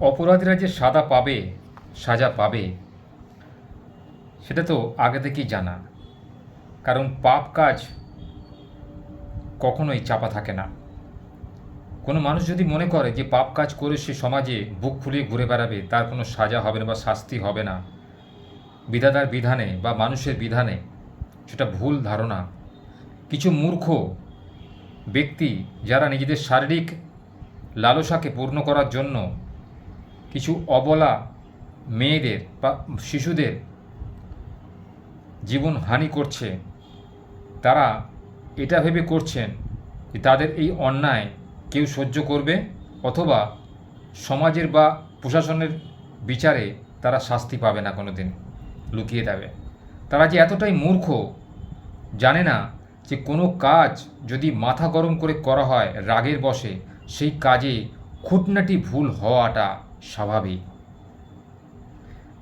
অপরাধীরা যে সাজা পাবে সেটা তো আগে থেকেই জানা। কারণ পাপ কাজ কখনোই চাপা থাকে না। কোনো মানুষ যদি মনে করে যে পাপ কাজ করে সে সমাজে বুক ফুলিয়ে ঘুরে বেড়াবে, তার কোনো সাজা হবে না বা শাস্তি হবে না বিধাতার বিধানে বা মানুষের বিধানে, সেটা ভুল ধারণা। কিছু মূর্খ ব্যক্তি যারা নিজেদের শারীরিক লালসাকে পূর্ণ করার জন্য কিছু অবলা মেয়েদের বা শিশুদের জীবন হানি করছে, তারা এটা ভেবে করছেন যে তাদের এই অন্যায় কেউ সহ্য করবে অথবা সমাজের বা প্রশাসনের বিচারে তারা শাস্তি পাবে না, কোনো দিন লুকিয়ে দেবে। তারা যে এতটাই মূর্খ, জানে না যে কোনো কাজ যদি মাথা গরম করে করা হয় রাগের বশে, সেই কাজে খুঁটনাটি ভুল হওয়াটা স্বাভাবিক।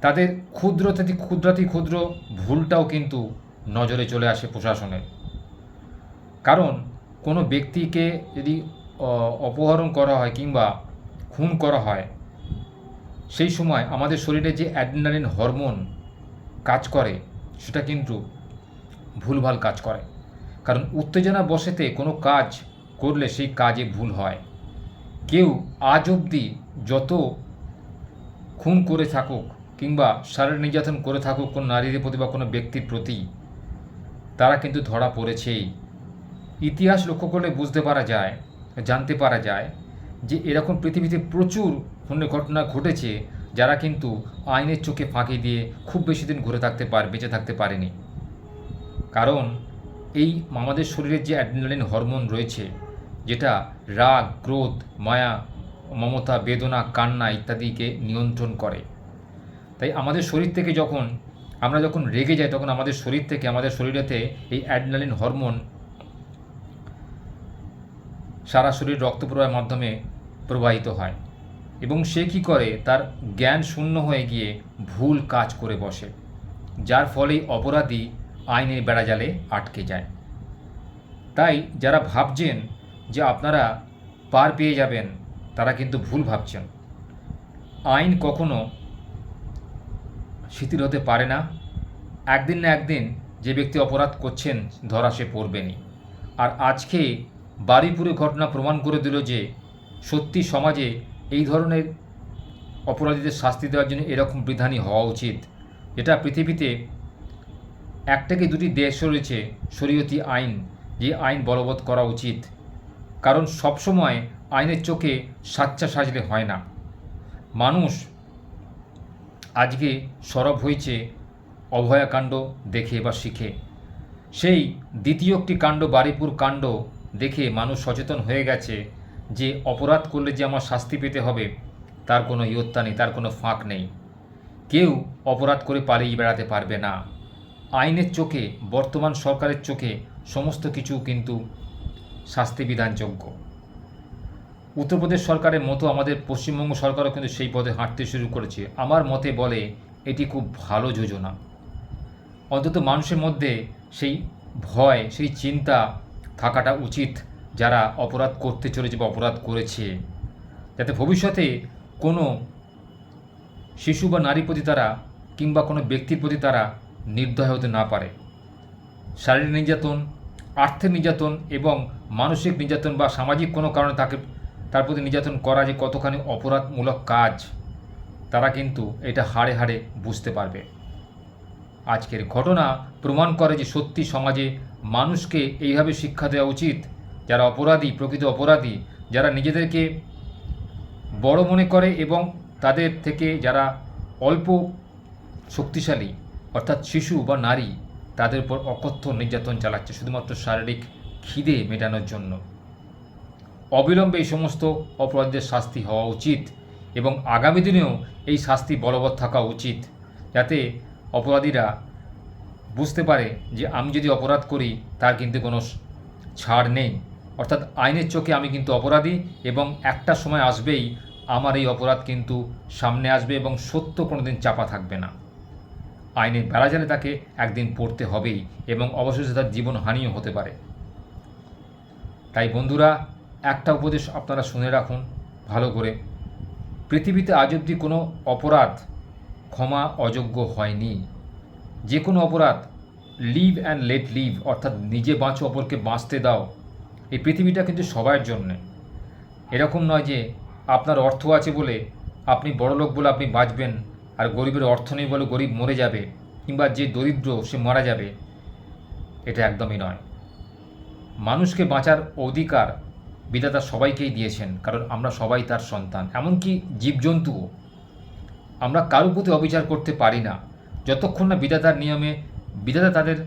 তাদের ক্ষুদ্র ভুলটাও কিন্তু নজরে চলে আসে প্রশাসনের। কারণ কোনো ব্যক্তিকে যদি অপহরণ করা হয় কিংবা খুন করা হয়, সেই সময় আমাদের শরীরে যে অ্যাড্রিনালিন হরমোন কাজ করে সেটা কিন্তু ভুলভাল কাজ করে। কারণ উত্তেজনা বশেতে কোনো কাজ করলে সেই কাজে ভুল হয়। কেউ আজ অবধি যত খুন করে থাকুক কিংবা শারীরিক নির্যাতন করে থাকুক কোনো নারীর প্রতি বা কোনো ব্যক্তির প্রতি, তারা কিন্তু ধরা পড়েছেই। ইতিহাস লক্ষ্য করলে বুঝতে পারা যায়, জানতে পারা যায় যে এরকম পৃথিবীতে প্রচুর খুনের ঘটনা ঘটেছে যারা কিন্তু আইনের চোখে ফাঁকি দিয়ে খুব বেশি দিন বেঁচে থাকতে পারেনি। কারণ এই আমাদের শরীরের যে অ্যাড্রিনালিন হরমোন রয়েছে, যেটা রাগ, ক্রোধ, মায়া, মমতা, বেদনা, কান্না ইত্যাদিকে নিয়ন্ত্রণ করে। তাই আমাদের শরীর থেকে আমরা যখন রেগে যাই, তখন আমাদের শরীরেতে এই অ্যাড্রিনালিন হরমোন সারা শরীর রক্ত প্রবাহের মাধ্যমে প্রবাহিত হয় এবং সে কী করে, তার জ্ঞান শূন্য হয়ে গিয়ে ভুল কাজ করে বসে, যার ফলে অপরাধী আইনের বেড়াজালে আটকে যায়। তাই যারা ভাবছেন যে আপনারা পার পেয়ে যাবেন, তারা কিন্তু ভুল ভাবছেন। আইন কখনো শিথিল হতে পারে না। একদিন না একদিন যে ব্যক্তি অপরাধ করছেন ধরা সে পড়বেনই। আর আজকে বারুইপুরে ঘটনা প্রমাণ করে দিল যে সত্যি সমাজে এই ধরনের অপরাধীদের শাস্তি দেওয়ার জন্য এরকম বিধানই হওয়া উচিত। যেটা পৃথিবীতে একটা কি দুটি দেশ রয়েছে শরীয়তি আইন, যে আইন বলবৎ করা উচিত। কারণ সবসময় আইনের চোখে সাচ্চা সাজলে হয় না। মানুষ আজকে সরব হয়েছে অভয়াকাণ্ড দেখে বা শিখে। সেই দ্বিতীয় একটি কাণ্ড, বারুইপুর কাণ্ড দেখে মানুষ সচেতন হয়ে গেছে যে অপরাধ করলে যে আমার শাস্তি পেতে হবে তার কোনো ইয়ত্তা নেই, তার কোনো ফাঁক নেই। কেউ অপরাধ করে পালিয়ে বেড়াতে পারবে না। আইনের চোখে, বর্তমান সরকারের চোখে সমস্ত কিছু কিন্তু শাস্তি বিধানযোগ্য। উত্তরপ্রদেশ সরকারের মতো আমাদের পশ্চিমবঙ্গ সরকারও কিন্তু সেই পথে হাঁটতে শুরু করেছে। আমার মতে বলে এটি খুব ভালো যোজনা। অন্তত মানুষের মধ্যে সেই ভয়, সেই চিন্তা থাকাটা উচিত যারা অপরাধ করতে চলেছে বা অপরাধ করেছে, যাতে ভবিষ্যতে কোনো শিশু বা নারী প্রতি তারা কিংবা কোনো ব্যক্তির প্রতি তারা নির্দয় হতে না পারে। শারীরিক নির্যাতন, আর্থিক নির্যাতন এবং মানসিক নির্যাতন বা সামাজিক কোনো কারণে তার প্রতি নির্যাতন করা যে কতখানি অপরাধমূলক কাজ, তারা কিন্তু এটা হাড়ে হাড়ে বুঝতে পারবে। আজকের ঘটনা প্রমাণ করে যে সত্যি সমাজে মানুষকে এইভাবে শিক্ষা দেওয়া উচিত, যারা অপরাধী, প্রকৃত অপরাধী, যারা নিজেদেরকে বড় মনে করে এবং তাদের থেকে যারা অল্প শক্তিশালী অর্থাৎ শিশু বা নারী, তাদের উপর অকথ্য নির্যাতন চালাচ্ছে শুধুমাত্র শারীরিক খিদে মেটানোর জন্য। অবিলম্বে এই সমস্ত অপরাধীদের শাস্তি হওয়া উচিত এবং আগামী দিনেও এই শাস্তি বলবৎ থাকা উচিত, যাতে অপরাধীরা বুঝতে পারে যে আমি যদি অপরাধ করি তার কিন্তু কোনো ছাড় নেই। অর্থাৎ আইনের চোখে আমি কিন্তু অপরাধী এবং একটা সময় আসবেই আমার এই অপরাধ কিন্তু সামনে আসবে এবং সত্য কোনোদিন চাপা থাকবে না। আইনের বেড়াজালে তাকে একদিন পড়তে হবেই এবং অবশেষে তার জীবনহানিও হতে পারে। তাই বন্ধুরা, একটা উপদেশ আপনারা শুনে রাখুন ভালো করে। পৃথিবীতে আজ অবধি কোনো অপরাধ ক্ষমা অযোগ্য হয়নি। যে কোনো অপরাধ লিভ অ্যান্ড লেট লিভ, অর্থাৎ নিজে বাঁচো অপরকে বাঁচতে দাও। এই পৃথিবীটা কিন্তু সবার জন্যে। এরকম নয় যে আপনার অর্থ আছে বলে, আপনি বড়লোক বলে আপনি বাঁচবেন, আর গরিবের অর্থ নেই বলে গরিব মরে যাবে, কিংবা যে দরিদ্র সে মারা যাবে। এটা একদমই নয়। মানুষকে বাঁচার অধিকার বিধাতা সবাইকেই দিয়েছেন, কারণ আমরা সবাই তার সন্তান। এমনকি জীবজন্তুও। আমরা কারোর প্রতি অবিচার করতে পারি না যতক্ষণ না বিধাতার নিয়মে বিধাতা তাদের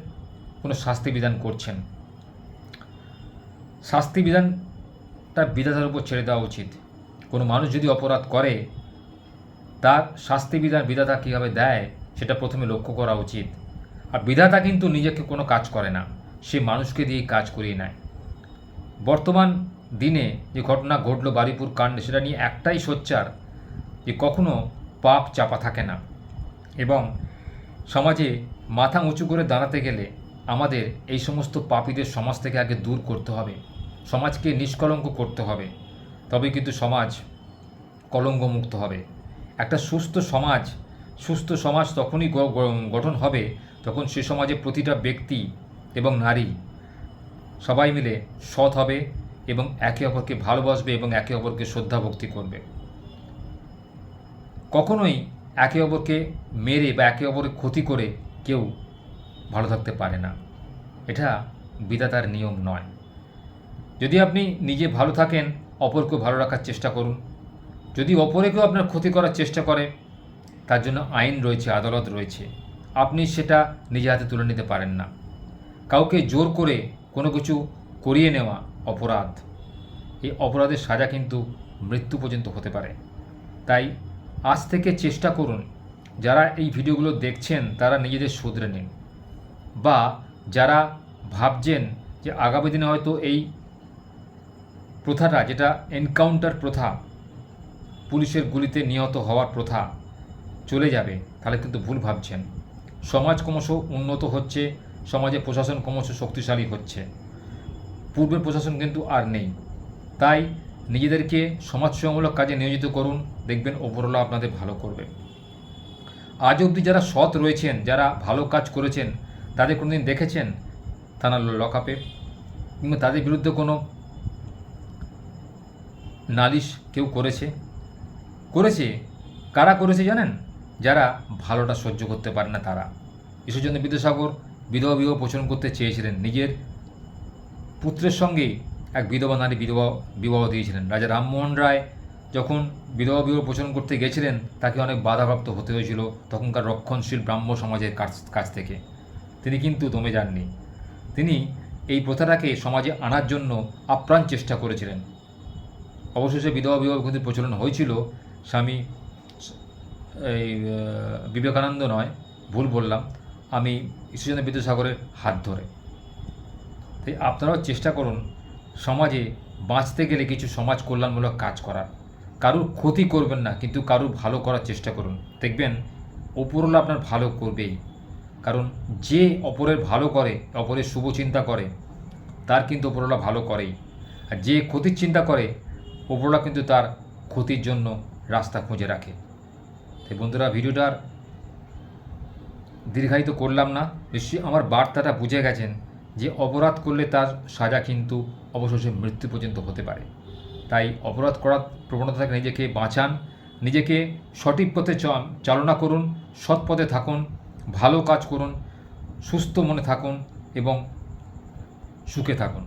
কোনো শাস্তি বিধান করছেন। শাস্তি বিধানটা বিধাতার উপর ছেড়ে দেওয়া উচিত। কোনো মানুষ যদি অপরাধ করে, তার শাস্তি বিধান বিধাতা কীভাবে দেয় সেটা প্রথমে লক্ষ্য করা উচিত। আর বিধাতা কিন্তু নিজেকে কোনো কাজ করে না, সে মানুষকে দিয়েই কাজ করিয়ে নেয়। বর্তমান দিনে যে ঘটনা ঘটল বারুইপুর কাণ্ডে, সেটা নিয়ে একটাই সোচ্চার যে কখনো পাপ চাপা থাকে না, এবং সমাজে মাথা উঁচু করে দাঁড়াতে গেলে আমাদের এই সমস্ত পাপীদের সমাজ থেকে আগে দূর করতে হবে, সমাজকে নিষ্কলঙ্ক করতে হবে। তবে কিন্তু সমাজ কলঙ্কমুক্ত হবে। একটা সুস্থ সমাজ তখনই গঠন হবে তখন সে সমাজে প্রতিটা ব্যক্তি এবং নারী সবাই মিলে সৎ হবে এবং একে অপরকে ভালোবাসবে এবং একে অপরকে শ্রদ্ধা ভক্তি করবে। কখনোই একে অপরকে মেরে বা একে অপরের ক্ষতি করে কেউ ভালো থাকতে পারে না। এটা বিধাতার নিয়ম নয়। যদি আপনি নিজে ভালো থাকেন, অপরকে ভালো রাখার চেষ্টা করুন। যদি অপরেকেও আপনার ক্ষতি করার চেষ্টা করে, তার জন্য আইন রয়েছে, আদালত রয়েছে। আপনি সেটা নিজে হাতে তুলে নিতে পারেন না। কাউকে জোর করে কোনো কিছু করিয়ে নেওয়া অপরাধ। এই অপরাধের সাজা কিন্তু মৃত্যু পর্যন্ত হতে পারে। তাই আজ থেকে চেষ্টা করুন, যারা এই ভিডিওগুলো দেখছেন তারা নিজেদের শুধরে নিন, বা যারা ভাবছেন যে আগামী দিনে হয়তো এই প্রথাটা, যেটা এনকাউন্টার প্রথা, পুলিশের গুলিতে নিহত হওয়ার প্রথা চলে যাবে, তাহলে কিন্তু ভুল ভাবছেন। সমাজ ক্রমশ উন্নত হচ্ছে, সমাজে প্রশাসন ক্রমশ শক্তিশালী হচ্ছে। পূর্বের প্রশাসন কিন্তু আর নেই। তাই নিজেদেরকে সমাজসেবামূলক কাজে নিয়োজিত করুন, দেখবেন ওপরওয়ালা আপনাদের ভালো করবে। আজ অবধি যারা সৎ রয়েছেন, যারা ভালো কাজ করেছেন, তাদের কোনোদিন দেখেছেন থানার লকআপে, কিংবা তাদের বিরুদ্ধে কোনো নালিশ কেউ করেছে? কারা করেছে জানেন? যারা ভালোটা সহ্য করতে পারে না তারা। ঈশ্বরচন্দ্র বিদ্যাসাগর বিধবা বিবাহ প্রচলন করতে চেয়েছিলেন, নিজের পুত্রের সঙ্গেই এক বিধবা নারী বিবাহ দিয়েছিলেন। রাজা রামমোহন রায় যখন বিধবা বিবাহ প্রচলন করতে গেছিলেন, তাকে অনেক বাধাপ্রাপ্ত হতে হয়েছিল তখনকার রক্ষণশীল ব্রাহ্ম সমাজের কাছ থেকে। তিনি কিন্তু দমে যাননি। তিনি এই প্রথাটাকে সমাজে আনার জন্য আপ্রাণ চেষ্টা করেছিলেন। অবশেষে বিধবা বিবাহ কিন্তু প্রচলন হয়েছিল স্বামী বিবেকানন্দ নয়, ভুল বললাম, আমি ঈশ্বরচন্দ্র বিদ্যাসাগরের হাত ধরে। তাই আপনারাও চেষ্টা করুন সমাজে বাঁচতে গেলে কিছু সমাজ কল্যাণমূলক কাজ করার। কারুর ক্ষতি করবেন না, কিন্তু কারুর ভালো করার চেষ্টা করুন। দেখবেন ওপরওয়ালা আপনার ভালো করবেই। কারণ যে অপরের ভালো করে, অপরের শুভ চিন্তা করে, তার কিন্তু ওপরওয়ালা ভালো করেই। আর যে ক্ষতির চিন্তা করে, ওপরওয়ালা কিন্তু তার ক্ষতির জন্য রাস্তা খুঁজে রাখে। তাই বন্ধুরা, ভিডিওটার দীর্ঘায়িত করলাম না। নিশ্চয়ই আমার বার্তাটা বুঝে গেছেন যে অপরাধ করলে তার সাজা কিন্তু অবশেষে মৃত্যু পর্যন্ত হতে পারে। তাই অপরাধ করার প্রবণতা থেকে নিজেকে বাঁচান, নিজেকে সঠিক পথে চালনা করুন, সৎ পথে থাকুন, ভালো কাজ করুন, সুস্থ মনে থাকুন এবং সুখে থাকুন।